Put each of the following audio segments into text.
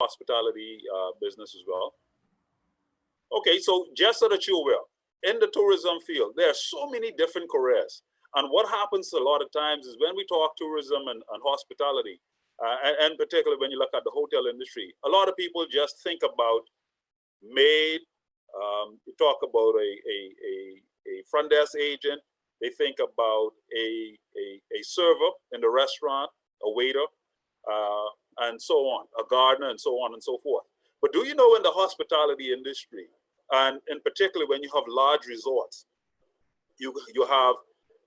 hospitality business as well. Okay, so just so that you're aware, in the tourism field, there are so many different careers. And what happens a lot of times is when we talk tourism and hospitality, and particularly when you look at the hotel industry, a lot of people just think about maid, you talk about a front desk agent, they think about a server in the restaurant, a waiter, and so on, a gardener, and so on and so forth. But do you know in the hospitality industry, and in particular when you have large resorts, you have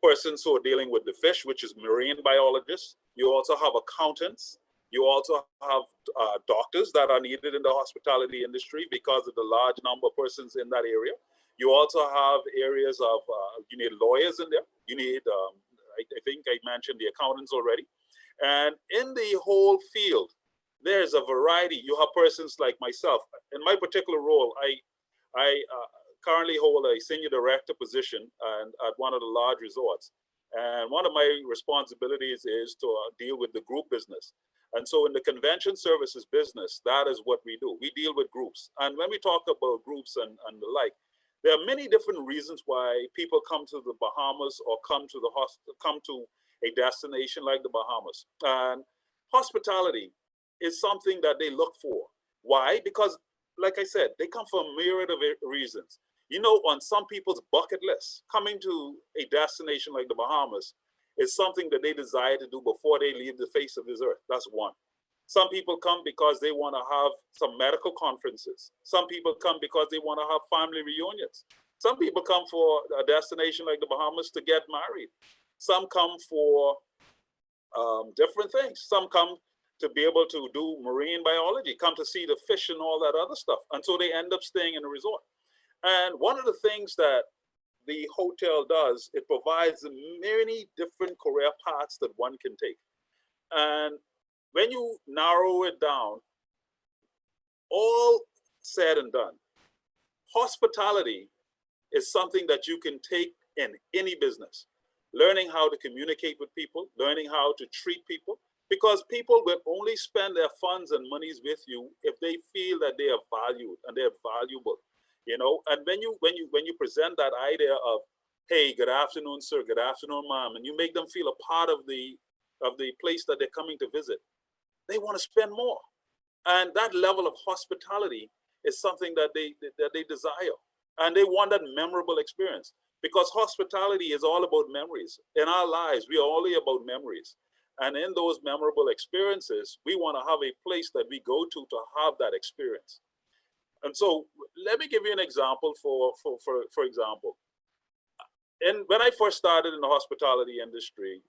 persons who are dealing with the fish, which is marine biologists. You also have accountants. You also have doctors that are needed in the hospitality industry because of the large number of persons in that area. You also have areas of, you need lawyers in there. You need, I think I mentioned the accountants already. And in the whole field, there's a variety. You have persons like myself. In my particular role, I currently hold a senior director position and at one of the large resorts. And one of my responsibilities is to deal with the group business. And so in the convention services business, that is what we do. We deal with groups. And when we talk about groups and the like, there are many different reasons why people come to the Bahamas or come to a destination like the Bahamas. And hospitality is something that they look for. Why? Because, like I said, they come for a myriad of reasons. You know, on some people's bucket list, coming to a destination like the Bahamas is something that they desire to do before they leave the face of this earth. That's one. Some people come because they want to have some medical conferences. Some people come because they want to have family reunions. Some people come for a destination like the Bahamas to get married. Some come for different things. Some come to be able to do marine biology, come to see the fish and all that other stuff. And so they end up staying in a resort. And one of the things that the hotel does, it provides many different career paths that one can take. And when you narrow it down, all said and done, hospitality is something that you can take in any business. Learning how to communicate with people, learning how to treat people, because people will only spend their funds and monies with you if they feel that they are valued and they're valuable. You know, and when you present that idea of, hey, good afternoon, sir, good afternoon, ma'am, and you make them feel a part of the place that they're coming to visit, they want to spend more. And that level of hospitality is something that they desire. And they want that memorable experience, because hospitality is all about memories. In our lives, we are only about memories. And in those memorable experiences, we want to have a place that we go to have that experience. And so let me give you an example for example. When I first started in the hospitality industry,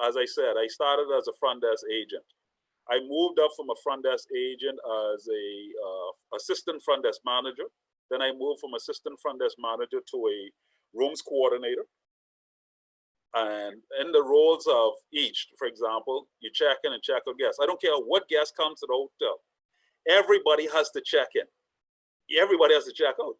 as I said, I started as a front desk agent. I moved up from a front desk agent as a assistant front desk manager. Then I moved from assistant front desk manager to a rooms coordinator. And in the roles of each, for example, you check in and check out guests. I don't care what guest comes to the hotel. Everybody has to check in. Everybody has to check out.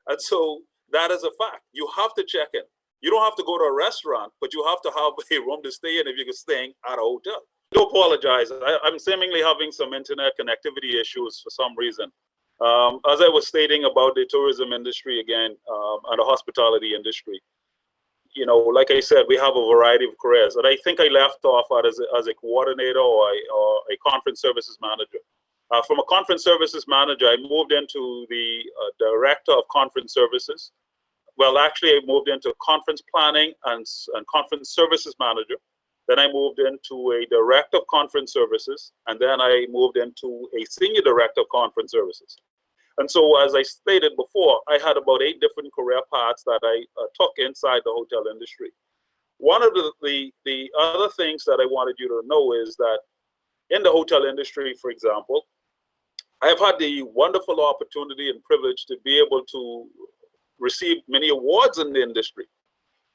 And so that is a fact. You have to check in. You don't have to go to a restaurant, but you have to have a room to stay in if you're staying at a hotel. I do apologize. I'm seemingly having some internet connectivity issues for some reason. As I was stating about the tourism industry again, and the hospitality industry, you know, like I said, we have a variety of careers. And I think I left off as a coordinator or a conference services manager. From a conference services manager, I moved into the director of conference services. Well, actually, I moved into conference planning and conference services manager. Then I moved into a director of conference services. And then I moved into a senior director of conference services. And so, as I stated before, I had about 8 different career paths that I took inside the hotel industry. One of the other things that I wanted you to know is that in the hotel industry, for example, I have had the wonderful opportunity and privilege to be able to receive many awards in the industry.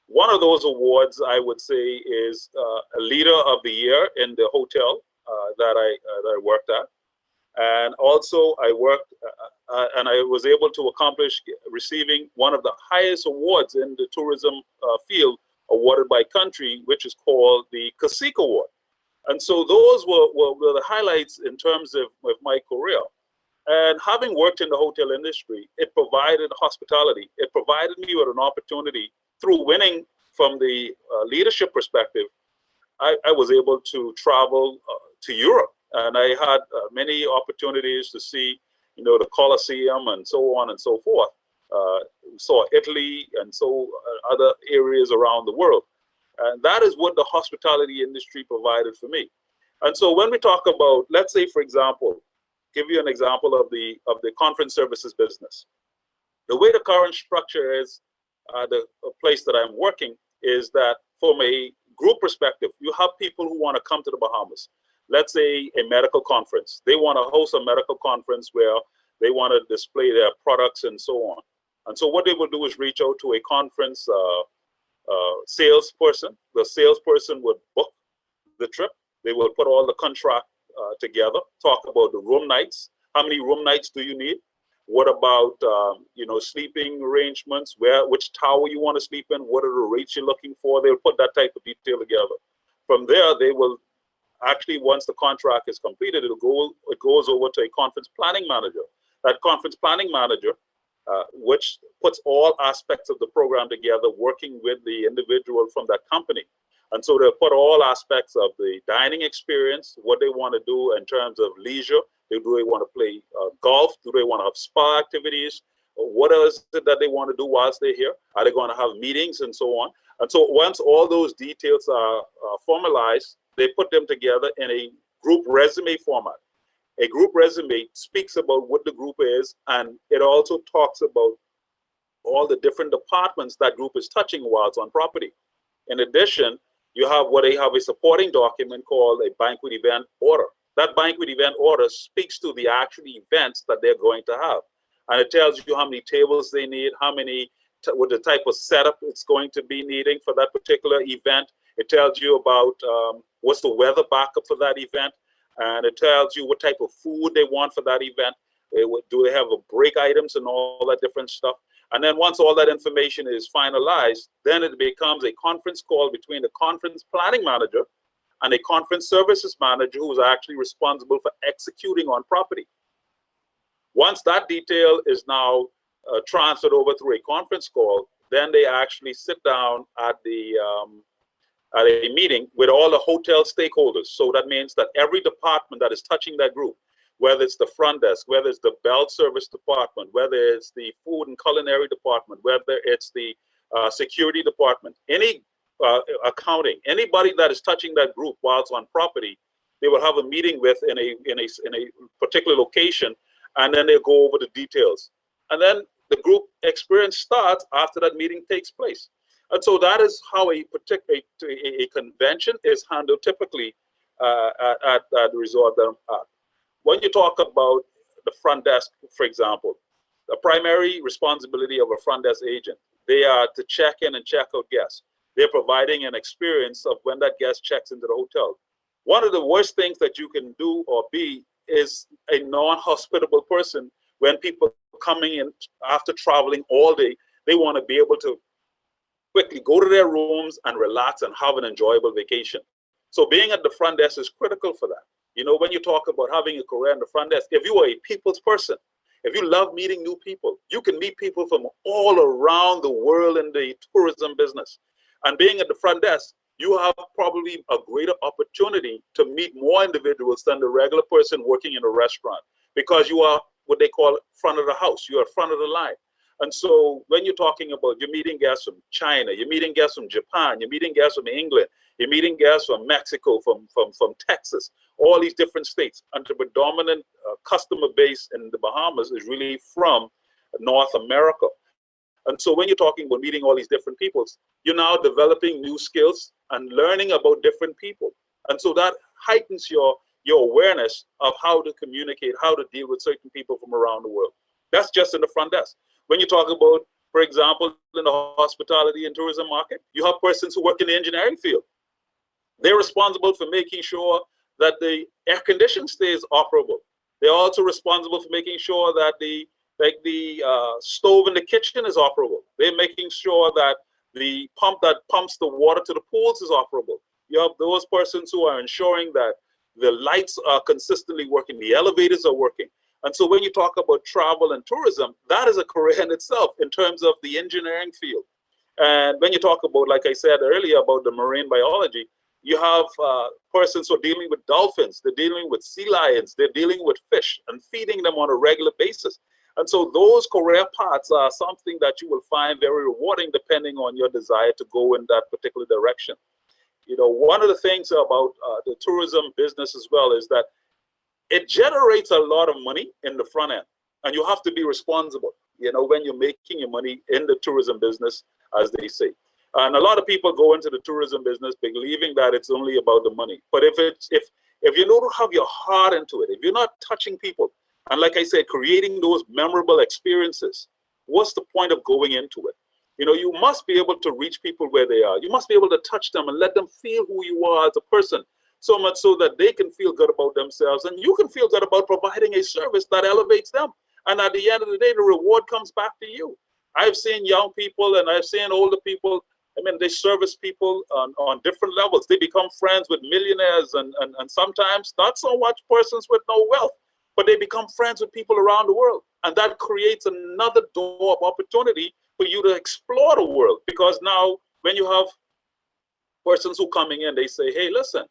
One of those awards, I would say, is a leader of the year in the hotel that I worked at. And also I worked and I was able to accomplish receiving one of the highest awards in the tourism field awarded by country, which is called the CASIC Award. And so those were the highlights in terms of my career. And having worked in the hotel industry, it provided hospitality. It provided me with an opportunity through winning from the leadership perspective. I was able to travel to Europe, and I had many opportunities to see, the Colosseum and so on and so forth. Saw Italy and so other areas around the world. And that is what the hospitality industry provided for me. And so when we talk about, let's say, for example, give you an example of the conference services business. The way the current structure is, the place that I'm working is that from a group perspective, you have people who want to come to the Bahamas. Let's say a medical conference. They want to host a medical conference where they want to display their products and so on. And so what they will do is reach out to a conference salesperson. The salesperson would book the trip. They will put all the contract together, talk about the room nights. How many room nights do you need? What about sleeping arrangements? Which tower you want to sleep in? What are the rates you're looking for? They'll put that type of detail together. From there, they will actually, once the contract is completed, it goes over to a conference planning manager. That conference planning manager, which puts all aspects of the program together, working with the individual from that company. And so they'll put all aspects of the dining experience, what they want to do in terms of leisure. Do they want to play golf? Do they want to have spa activities? What is it that they want to do whilst they're here? Are they going to have meetings and so on? And so once all those details are formalized, they put them together in a group resume format. A group resume speaks about what the group is, and it also talks about all the different departments that group is touching whilst on property. In addition, you have what they have a supporting document called a banquet event order. That banquet event order speaks to the actual events that they're going to have. And it tells you how many tables they need, what the type of setup it's going to be needing for that particular event. It tells you about what's the weather backup for that event. And it tells you what type of food they want for that event. Do they have break items and all that different stuff? And then once all that information is finalized, then it becomes a conference call between the conference planning manager and a conference services manager who is actually responsible for executing on property. Once that detail is now transferred over through a conference call, then they actually sit down at a meeting with all the hotel stakeholders. So that means that every department that is touching that group, whether it's the front desk, whether it's the bell service department, whether it's the food and culinary department, whether it's the security department, any accounting, anybody that is touching that group whilst on property, they will have a meeting with in a particular location, and then they'll go over the details. And then the group experience starts after that meeting takes place. And so that is how a convention is handled typically at the resort that I'm at. When you talk about the front desk, for example, the primary responsibility of a front desk agent, they are to check in and check out guests. They're providing an experience of when that guest checks into the hotel. One of the worst things that you can do or be is a non-hospitable person. When people coming in after traveling all day, they want to be able to quickly go to their rooms and relax and have an enjoyable vacation. So being at the front desk is critical for that. When you talk about having a career in the front desk, if you are a people's person, if you love meeting new people, you can meet people from all around the world in the tourism business. And being at the front desk, you have probably a greater opportunity to meet more individuals than the regular person working in a restaurant, because you are what they call front of the house. You are front of the line. And so when you're talking about, you're meeting guests from China, you're meeting guests from Japan, you're meeting guests from England, you're meeting guests from Mexico, from Texas, all these different states. And the predominant customer base in the Bahamas is really from North America. And so when you're talking about meeting all these different peoples, you're now developing new skills and learning about different people. And so that heightens your awareness of how to communicate, how to deal with certain people from around the world. That's just in the front desk. When you talk about, for example, in the hospitality and tourism market, you have persons who work in the engineering field. They're responsible for making sure that the air conditioning stays operable. They're also responsible for making sure that the stove in the kitchen is operable. They're making sure that the pump that pumps the water to the pools is operable. You have those persons who are ensuring that the lights are consistently working, the elevators are working. And so when you talk about travel and tourism, that is a career in itself in terms of the engineering field. And when you talk about, like I said earlier, about the marine biology, you have persons who are dealing with dolphins, they're dealing with sea lions, they're dealing with fish and feeding them on a regular basis. And so those career paths are something that you will find very rewarding depending on your desire to go in that particular direction. You know, one of the things about the tourism business as well is that it generates a lot of money in the front end, and you have to be responsible, you know, when you're making your money in the tourism business, as they say. And a lot of people go into the tourism business believing that it's only about the money. But if you don't have your heart into it, if you're not touching people, and like I said, creating those memorable experiences, what's the point of going into it? You know, you must be able to reach people where they are. You must be able to touch them and let them feel who you are as a person, so much so that they can feel good about themselves and you can feel good about providing a service that elevates them. And at the end of the day, the reward comes back to you. I've seen young people and I've seen older people. I mean, they service people on different levels. They become friends with millionaires and sometimes not so much persons with no wealth, but they become friends with people around the world. And that creates another door of opportunity for you to explore the world. Because now when you have persons who coming in, they say, hey, listen,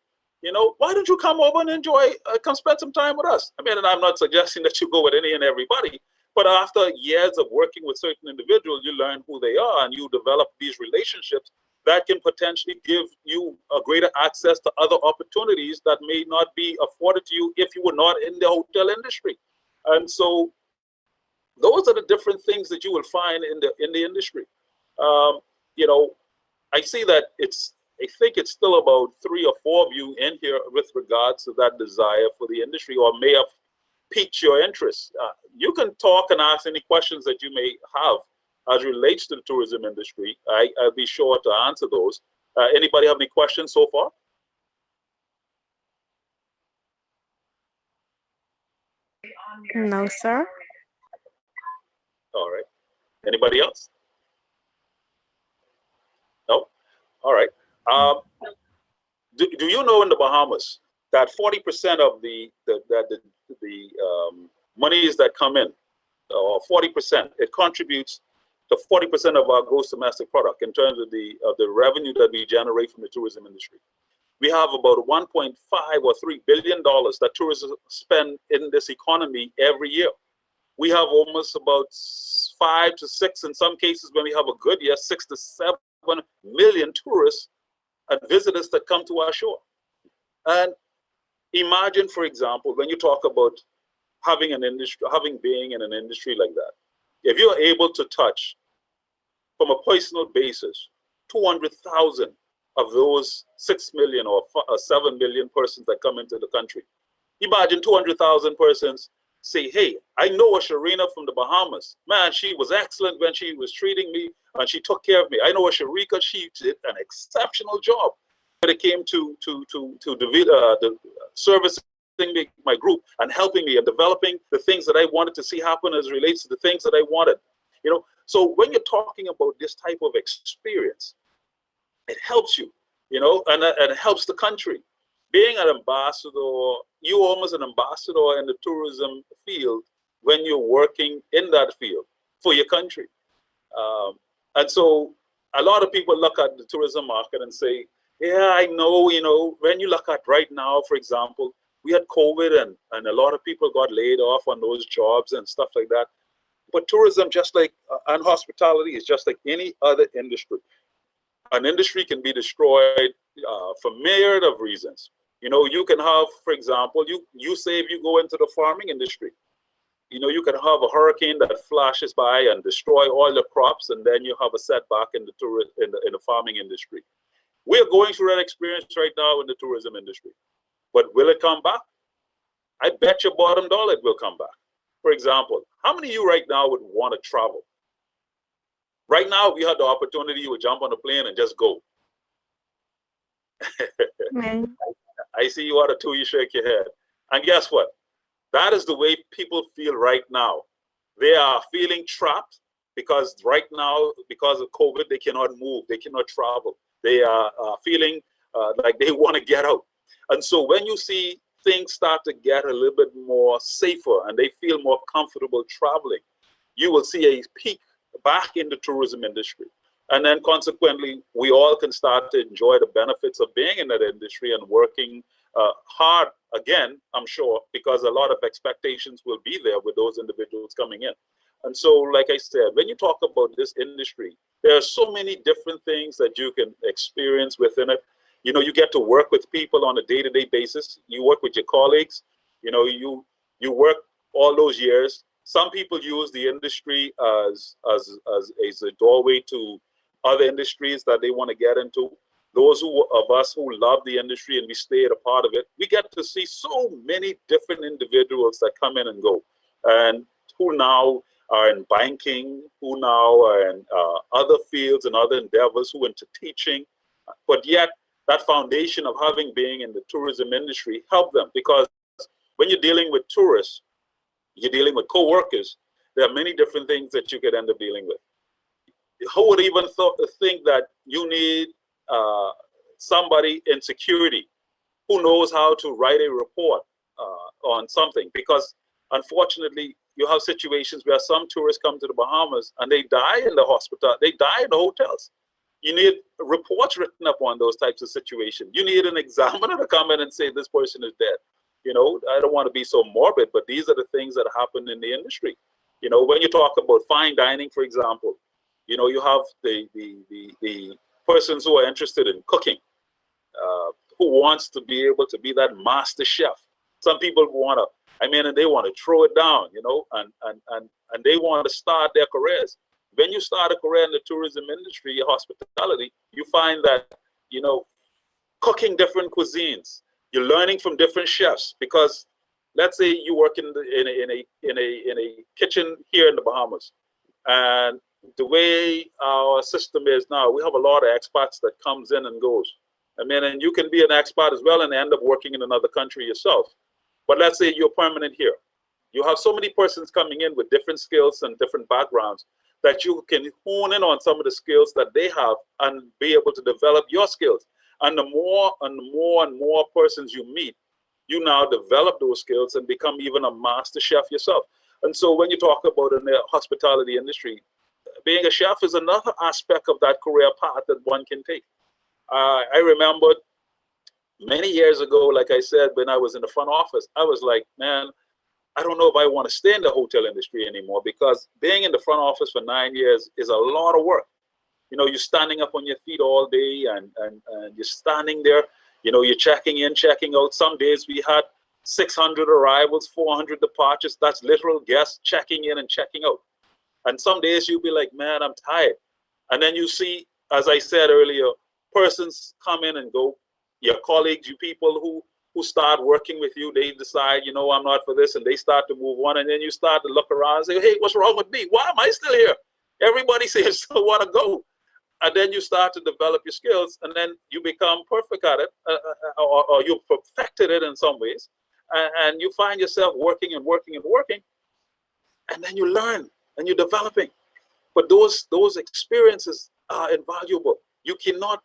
you know, why don't you come over and enjoy, come spend some time with us? I mean, and I'm not suggesting that you go with any and everybody, but after years of working with certain individuals, you learn who they are and you develop these relationships that can potentially give you a greater access to other opportunities that may not be afforded to you if you were not in the hotel industry. And so those are the different things that you will find in the industry. You know, I see that I think it's still about 3 or 4 of you in here with regards to that desire for the industry, or may have piqued your interest. You can talk and ask any questions that you may have as relates to the tourism industry. I'll be sure to answer those. Anybody have any questions so far? No, sir. All right. Anybody else? No? All right. Do you know in the Bahamas that 40% of the monies that come in, or 40%, it contributes to 40% of our gross domestic product in terms of the revenue that we generate from the tourism industry. We have about 1.5 or $3 billion that tourists spend in this economy every year. We have almost about 5 to 6, in some cases when we have a good year, 6 to 7 million tourists and visitors that come to our shore. And imagine, for example, when you talk about having an industry, being in an industry like that, if you're able to touch from a personal basis 200,000 of those 6 million or 7 million persons that come into the country, imagine 200,000 persons say, hey, I know a Sharina from the Bahamas. Man, she was excellent when she was treating me and she took care of me. I know a Sharika, she did an exceptional job when it came to the servicing my group and helping me and developing the things that I wanted to see happen as relates to the things that I wanted. You know, so when you're talking about this type of experience, it helps you, you know, and it helps the country. Being an ambassador, you're almost an ambassador in the tourism field when you're working in that field for your country. And so a lot of people look at the tourism market and say, yeah, I know, you know, when you look at right now, for example, we had COVID and a lot of people got laid off on those jobs and stuff like that. But tourism, just like, and hospitality is just like any other industry. An industry can be destroyed for myriad of reasons. You know, you can have, for example, you say if you go into the farming industry, you know, you can have a hurricane that flashes by and destroy all the crops, and then you have a setback in the farming industry. We're going through that experience right now in the tourism industry. But will it come back? I bet your bottom dollar it will come back. For example, how many of you right now would want to travel? Right now, if you had the opportunity, you would jump on a plane and just go. Man. I see you out of two, you shake your head. And guess what? That is the way people feel right now. They are feeling trapped because right now, because of COVID, they cannot move, they cannot travel. They are feeling like they want to get out. And so when you see things start to get a little bit more safer and they feel more comfortable traveling, you will see a peak back in the tourism industry. And then consequently, we all can start to enjoy the benefits of being in that industry and working hard again, I'm sure, because a lot of expectations will be there with those individuals coming in. And so, like I said, when you talk about this industry, there are so many different things that you can experience within it. You know, you get to work with people on a day-to-day basis. You work with your colleagues. You know, you work all those years. Some people use the industry as a doorway to other industries that they want to get into. Those of us who love the industry and we stay at a part of it, we get to see so many different individuals that come in and go, and who now are in banking, who now are in other fields and other endeavors, who into teaching. But yet, that foundation of having being in the tourism industry help them, because when you're dealing with tourists, you're dealing with co-workers, there are many different things that you could end up dealing with. Who would even think that you need somebody in security who knows how to write a report on something? Because unfortunately, you have situations where some tourists come to the Bahamas and they die in the hospital, they die in the hotels. You need reports written up on those types of situations. You need an examiner to come in and say this person is dead. You know, I don't want to be so morbid, but these are the things that happen in the industry. You know, when you talk about fine dining, for example, you know, you have the persons who are interested in cooking, who wants to be able to be that master chef. Some people want to, I mean, and they want to throw it down, you know, and they want to start their careers. When you start a career in the tourism industry, your hospitality, you find that, you know, cooking different cuisines, you're learning from different chefs. Because let's say you work in a kitchen here in the Bahamas, and the way our system is now, we have a lot of expats that comes in and goes. I mean, and you can be an expat as well and end up working in another country yourself. But let's say you're permanent here. You have so many persons coming in with different skills and different backgrounds that you can hone in on some of the skills that they have and be able to develop your skills. And the more and more and more persons you meet, you now develop those skills and become even a master chef yourself. And so when you talk about in the hospitality industry, being a chef is another aspect of that career path that one can take. I remember many years ago, like I said, when I was in the front office, I was like, man, I don't know if I want to stay in the hotel industry anymore, because being in the front office for 9 years is a lot of work. You know, you're standing up on your feet all day and you're standing there, you know, you're checking in, checking out. Some days we had 600 arrivals, 400 departures. That's literal guests checking in and checking out. And some days you'll be like, man, I'm tired. And then you see, as I said earlier, persons come in and go, your colleagues, you people who start working with you, they decide, you know, I'm not for this, and they start to move on. And then you start to look around and say, hey, what's wrong with me? Why am I still here? Everybody says still want to go. And then you start to develop your skills, and then you become perfect at it, or you've perfected it in some ways. And you find yourself working and working and working. And then you learn and you're developing. But those experiences are invaluable. You cannot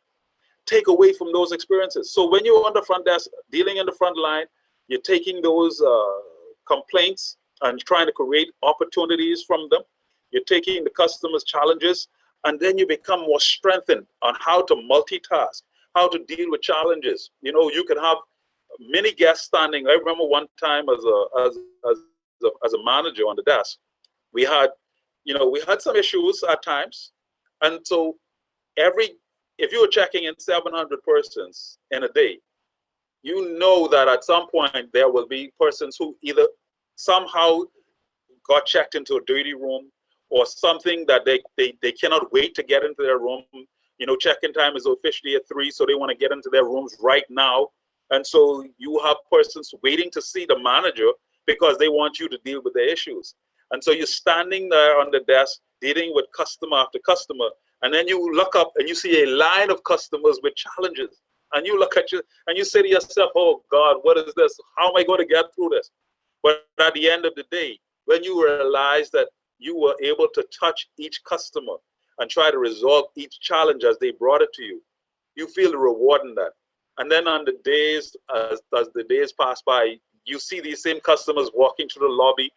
take away from those experiences. So when you're on the front desk, dealing in the front line, you're taking those complaints and trying to create opportunities from them. You're taking the customer's challenges, and then you become more strengthened on how to multitask, how to deal with challenges. You know, you can have many guests standing. I remember one time as a manager on the desk, we had some issues at times. And so if you were checking in 700 persons in a day, you know that at some point there will be persons who either somehow got checked into a dirty room, or something that they cannot wait to get into their room. You know, check-in time is officially at 3, so they want to get into their rooms right now. And so you have persons waiting to see the manager because they want you to deal with their issues. And so you're standing there on the desk dealing with customer after customer, and then you look up and you see a line of customers with challenges. And you look at you and you say to yourself, oh God, what is this? How am I going to get through this? But at the end of the day, when you realize that you were able to touch each customer and try to resolve each challenge as they brought it to you, you feel the reward in that. And then on the days, as the days pass by, you see these same customers walking through the lobby,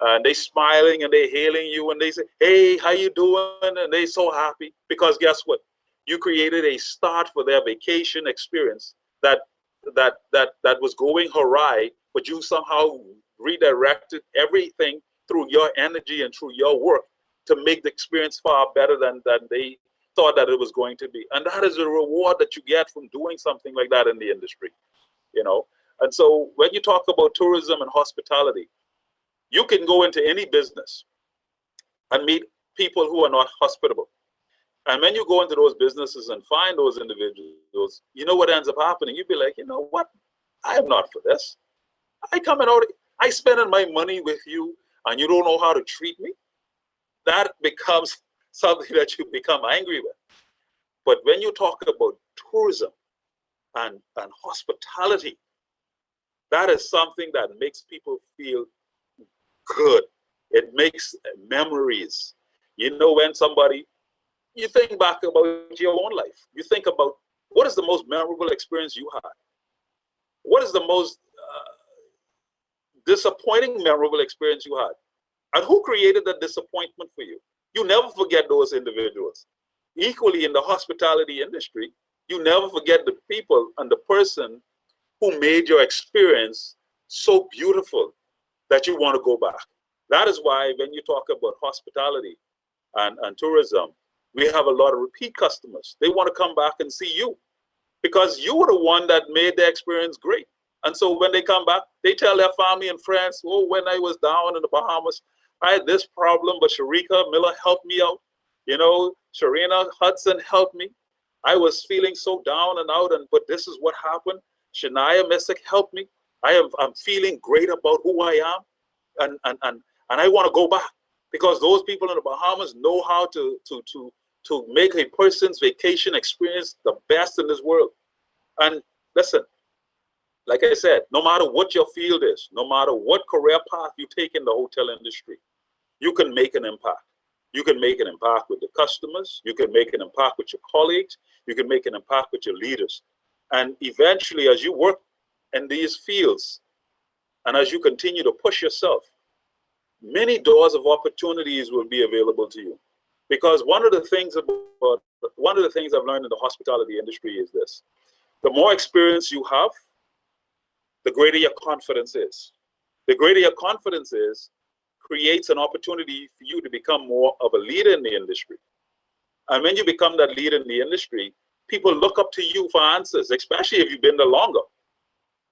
and they smiling and they hailing you, and they say, "Hey, how you doing?" And they so happy because guess what? You created a start for their vacation experience that was going awry, but you somehow redirected everything through your energy and through your work to make the experience far better than they thought that it was going to be. And that is a reward that you get from doing something like that in the industry, you know. And so when you talk about tourism and hospitality, you can go into any business and meet people who are not hospitable. And when you go into those businesses and find those individuals, you know what ends up happening? You'd be like, you know what? I am not for this. I spending my money with you and you don't know how to treat me. That becomes something that you become angry with. But when you talk about tourism and hospitality, that is something that makes people feel good. It makes memories. You know, when somebody, you think back about your own life. You think about what is the most memorable experience you had? What is the most disappointing memorable experience you had? And who created that disappointment for you? You never forget those individuals. Equally in the hospitality industry, you never forget the people and the person who made your experience so beautiful that you want to go back. That is why when you talk about hospitality and tourism, we have a lot of repeat customers. They want to come back and see you because you were the one that made the experience great. And so when they come back, they tell their family and friends, oh, when I was down in the Bahamas, I had this problem, but Sharika Miller helped me out. You know, Sharina Hudson helped me. I was feeling so down and out, but this is what happened. Shania Messick helped me. I'm feeling great about who I am, and I want to go back because those people in the Bahamas know how to make a person's vacation experience the best in this world. And listen, like I said, no matter what your field is, no matter what career path you take in the hotel industry, you can make an impact. You can make an impact with the customers. You can make an impact with your colleagues. You can make an impact with your leaders. And eventually, as you work in these fields, and as you continue to push yourself, many doors of opportunities will be available to you. Because one of the things I've learned in the hospitality industry is this: the more experience you have, the greater your confidence is. The greater your confidence is, creates an opportunity for you to become more of a leader in the industry. And when you become that leader in the industry, people look up to you for answers, especially if you've been there longer.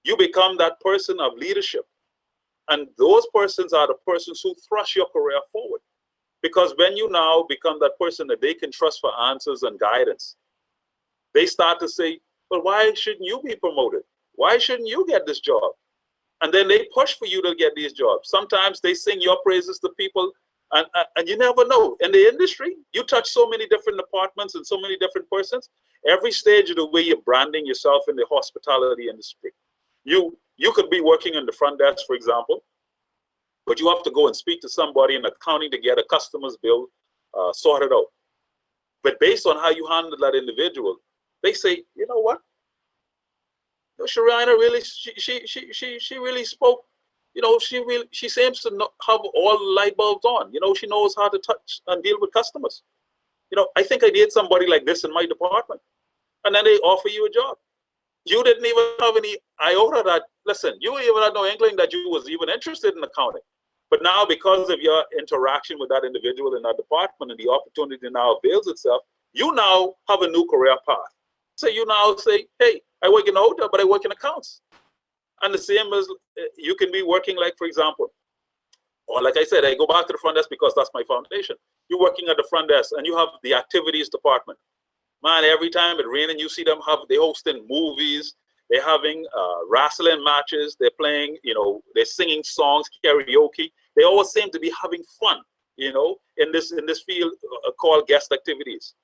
You become that person of leadership. And those persons are the persons who thrust your career forward. Because when you now become that person that they can trust for answers and guidance, they start to say, well, why shouldn't you be promoted? Why shouldn't you get this job? And then they push for you to get these jobs. Sometimes they sing your praises to people, and you never know. In the industry, you touch so many different departments and so many different persons. Every stage of the way you're branding yourself in the hospitality industry. You could be working in the front desk, for example, but you have to go and speak to somebody in accounting to get a customer's bill sorted out. But based on how you handle that individual, they say, you know what? Sharina really, she really spoke. You know, she seems to have all the light bulbs on. You know, she knows how to touch and deal with customers. You know, I think I need somebody like this in my department. And then they offer you a job. You didn't even have any iota that, listen, you even had no inkling that you was even interested in accounting. But now, because of your interaction with that individual in that department and the opportunity now avails itself, you now have a new career path. So you now say, hey, I work in a hotel, but I work in accounts. And the same as you can be working, like, for example, or like I said, I go back to the front desk because that's my foundation. You're working at the front desk and you have the activities department. Man, every time it rains, you see them they hosting movies, they're having wrestling matches, they're playing, you know, they're singing songs, karaoke. They always seem to be having fun, you know, in this field called guest activities.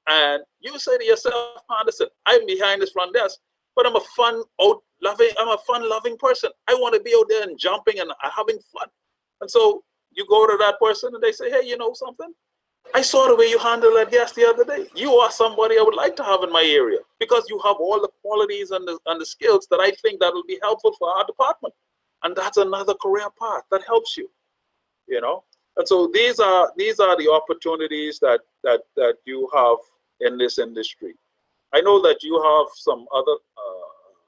And you say to yourself, listen, I'm behind this front desk, but I'm a fun-loving person. I want to be out there and jumping and having fun. And so you go to that person and they say, hey, you know something? I saw the way you handled that guest the other day. You are somebody I would like to have in my area because you have all the qualities and the skills that I think that will be helpful for our department. And that's another career path that helps you, you know. And so these are the opportunities that you have in this industry. I know that you have some other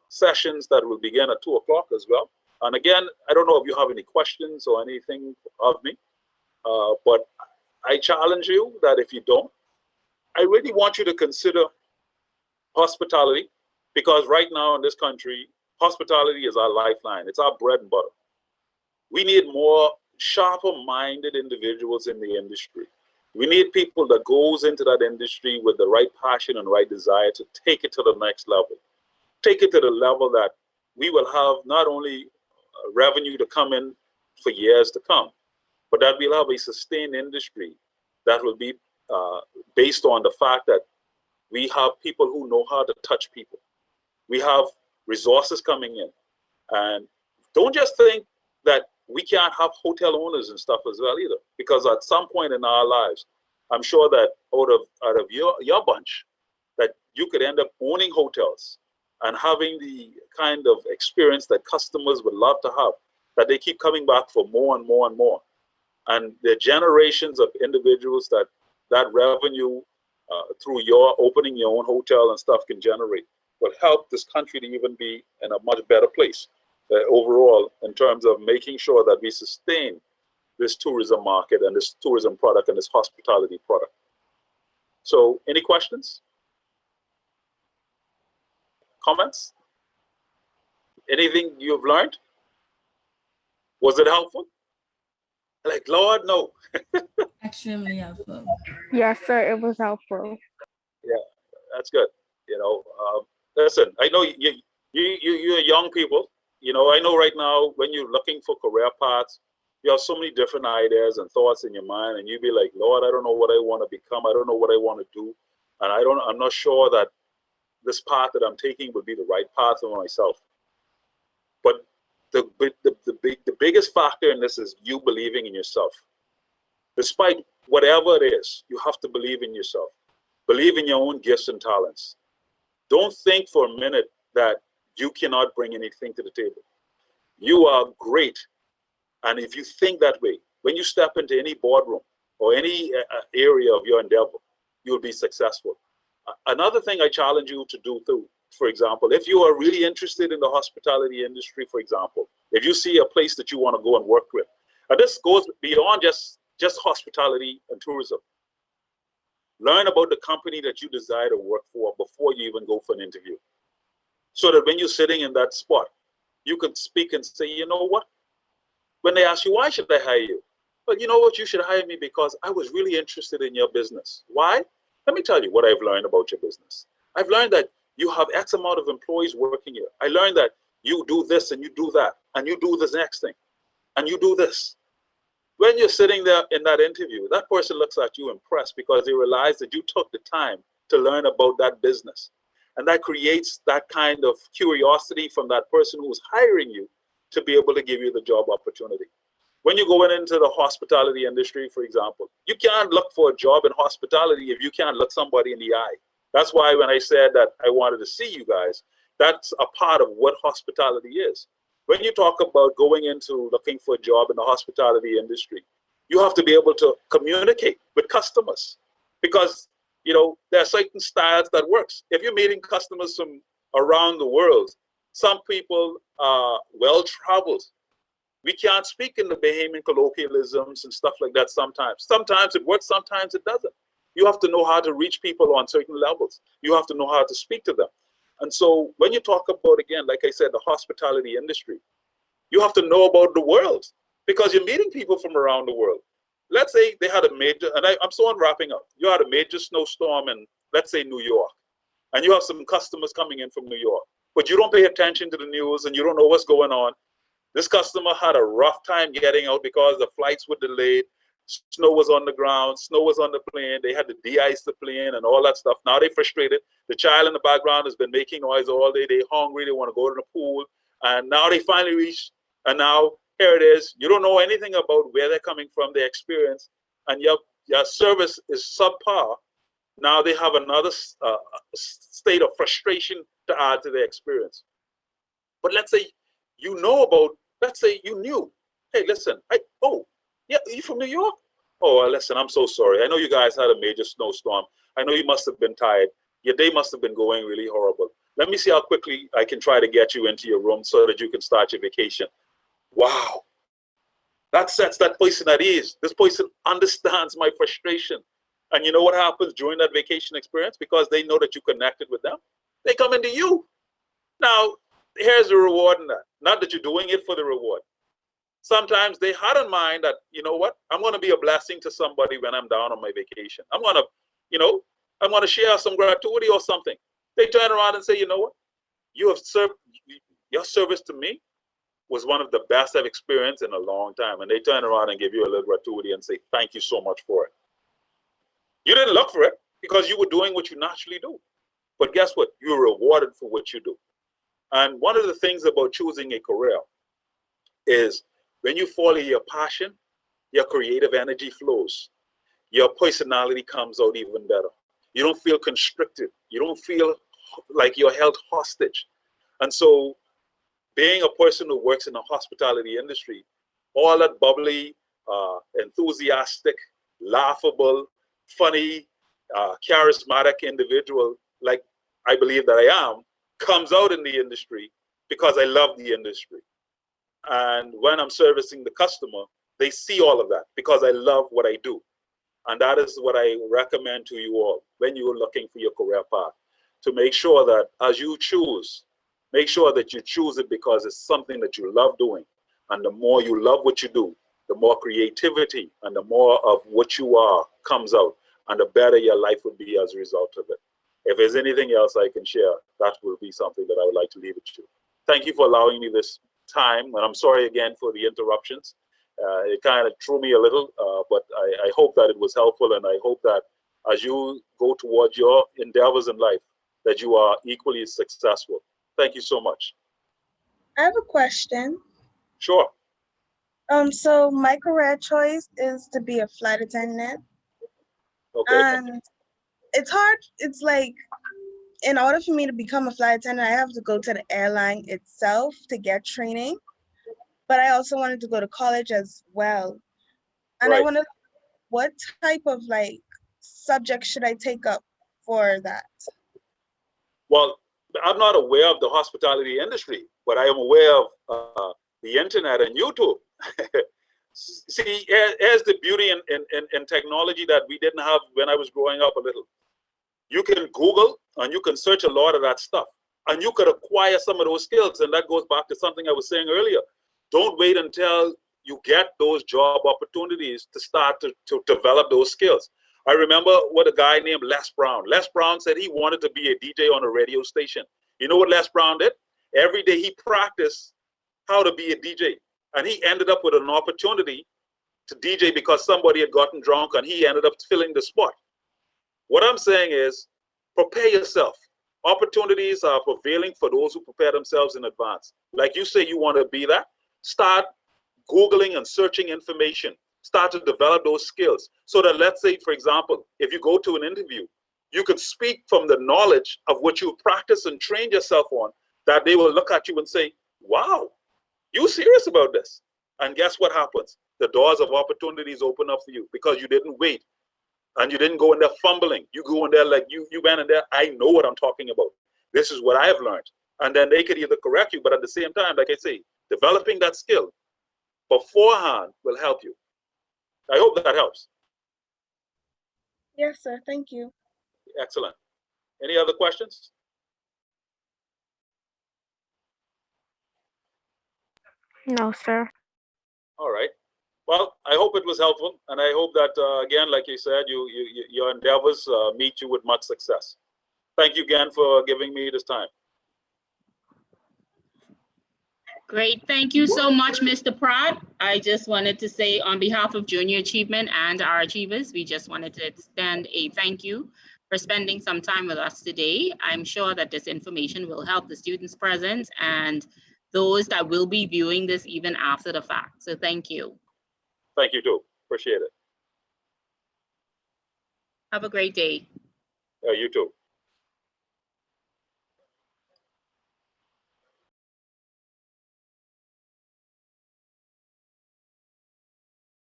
sessions that will begin at 2 o'clock as well. And again, I don't know if you have any questions or anything of me, but I challenge you that if you don't, I really want you to consider hospitality, because right now in this country, hospitality is our lifeline. It's our bread and butter. We need more sharper-minded individuals in the industry. We need people that goes into that industry with the right passion and right desire to take it to the next level. Take it to the level that we will have not only revenue to come in for years to come, but that we'll have a sustained industry that will be based on the fact that we have people who know how to touch people. We have resources coming in. And don't just think that we can't have hotel owners and stuff as well either, because at some point in our lives, I'm sure that out of your bunch, that you could end up owning hotels and having the kind of experience that customers would love to have, that they keep coming back for more and more and more. And the generations of individuals that revenue through your opening your own hotel and stuff can generate will help this country to even be in a much better place overall in terms of making sure that we sustain this tourism market and this tourism product and this hospitality product. So any questions? Comments? Anything you've learned? Was it helpful? Like, Lord, no. Extremely helpful. Yes, sir. It was helpful. Yeah, that's good. You know, listen, I know you're young people. You know, I know right now when you're looking for career paths, you have so many different ideas and thoughts in your mind, and you be like, Lord, I don't know what I want to become. I don't know what I want to do, and I'm not sure that this path that I'm taking would be the right path for myself. But the biggest factor in this is you believing in yourself. Despite whatever it is, you have to believe in yourself. Believe in your own gifts and talents. Don't think for a minute that you cannot bring anything to the table. You are great. And if you think that way, when you step into any boardroom or any area of your endeavor, you'll be successful. Another thing I challenge you to do too, for example, if you are really interested in the hospitality industry, for example, if you see a place that you want to go and work with, and this goes beyond just hospitality and tourism. Learn about the company that you desire to work for before you even go for an interview. So that when you're sitting in that spot, you can speak and say, you know what? When they ask you, why should I hire you? Well, you know what? You should hire me because I was really interested in your business. Why? Let me tell you what I've learned about your business. I've learned that you have X amount of employees working here. I learned that you do this and you do that, and you do this next thing, and you do this. When you're sitting there in that interview, that person looks at you impressed because they realize that you took the time to learn about that business. And that creates that kind of curiosity from that person who's hiring you to be able to give you the job opportunity. When you're going into the hospitality industry, for example, you can't look for a job in hospitality if you can't look somebody in the eye. That's why when I said that I wanted to see you guys, that's a part of what hospitality is. When you talk about going into looking for a job in the hospitality industry, you have to be able to communicate with customers because, you know, there are certain styles that works. If you're meeting customers from around the world, some people are well-traveled. We can't speak in the Bahamian colloquialisms and stuff like that sometimes. Sometimes it works, sometimes it doesn't. You have to know how to reach people on certain levels. You have to know how to speak to them. And so when you talk about, again, like I said, the hospitality industry, you have to know about the world because you're meeting people from around the world. Let's say they had a major, and I'm so on wrapping up, you had a major snowstorm in, let's say, New York, and you have some customers coming in from New York, but you don't pay attention to the news and you don't know what's going on. This customer had a rough time getting out because the flights were delayed. Snow was on the ground, snow was on the plane. They had to de-ice the plane and all that stuff. Now they're frustrated. The child in the background has been making noise all day. They're hungry. They want to go to the pool. And now they finally reached, and now here it is. You don't know anything about where they're coming from, their experience, and you're your service is subpar, now they have another state of frustration to add to their experience. But let's say you know about, let's say you knew, hey, listen, oh, yeah, you from New York? Oh, listen, I'm so sorry. I know you guys had a major snowstorm. I know you must have been tired. Your day must have been going really horrible. Let me see how quickly I can try to get you into your room so that you can start your vacation. Wow. That sets that person at ease. This person understands my frustration. And you know what happens during that vacation experience? Because they know that you connected with them, they come into you. Now, here's the reward in that. Not that you're doing it for the reward. Sometimes they had in mind that, you know what, I'm going to be a blessing to somebody when I'm down on my vacation. I'm going to, you know, I'm going to share some gratuity or something. They turn around and say, you know what, you have served, your service to me was one of the best I've experienced in a long time. And they turn around and give you a little gratuity and say, thank you so much for it. You didn't look for it because you were doing what you naturally do. But guess what? You're rewarded for what you do. And one of the things about choosing a career is when you follow your passion, your creative energy flows. Your personality comes out even better. You don't feel constricted. You don't feel like you're held hostage. And so being a person who works in the hospitality industry, all that bubbly, enthusiastic, laughable, funny, charismatic individual, like I believe that I am, comes out in the industry because I love the industry. And when I'm servicing the customer, they see all of that because I love what I do. And that is what I recommend to you all when you're looking for your career path, to make sure that as you choose, make sure that you choose it because it's something that you love doing. And the more you love what you do, the more creativity and the more of what you are comes out, and the better your life would be as a result of it. If there's anything else I can share, that will be something that I would like to leave it to. Thank you for allowing me this time, and I'm sorry again for the interruptions. It kind of threw me a little, but I hope that it was helpful, and I hope that as you go towards your endeavors in life, that you are equally successful. Thank you so much. I have a question. Sure. So my career choice is to be a flight attendant. Okay. And it's hard. It's like, in order for me to become a flight attendant, I have to go to the airline itself to get training. But I also wanted to go to college as well. And I Right. wonder what type of like subject should I take up for that? Well, I'm not aware of the hospitality industry, but I am aware of the internet and YouTube. See, here's the beauty in technology that we didn't have when I was growing up a little. You can Google and you can search a lot of that stuff, and you could acquire some of those skills. And that goes back to something I was saying earlier. Don't wait until you get those job opportunities to start to develop those skills. I remember what a guy named Les Brown. Les Brown said he wanted to be a DJ on a radio station. You know what Les Brown did? Every day he practiced how to be a DJ. And he ended up with an opportunity to DJ because somebody had gotten drunk and he ended up filling the spot. What I'm saying is, prepare yourself. Opportunities are prevailing for those who prepare themselves in advance. Like you say, you want to be that, start Googling and searching information. Start to develop those skills so that, let's say, for example, if you go to an interview, you could speak from the knowledge of what you practice and train yourself on, that they will look at you and say, wow, you serious about this? And guess what happens? The doors of opportunities open up for you because you didn't wait and you didn't go in there fumbling. You go in there like you went in there, I know what I'm talking about. This is what I have learned. And then they could either correct you, but at the same time, like I say, developing that skill beforehand will help you. I hope that helps. Yes, sir. Thank you. Excellent. Any other questions? No, sir. All right. Well, I hope it was helpful, and I hope that again, like you said, your endeavors meet you with much success. Thank you again for giving me this time. Great. Thank you so much, Mr. Pratt. I just wanted to say on behalf of Junior Achievement and our achievers, we just wanted to extend a thank you for spending some time with us today. I'm sure that this information will help the students present and those that will be viewing this even after the fact. So thank you. Thank you too. Appreciate it. Have a great day. You too.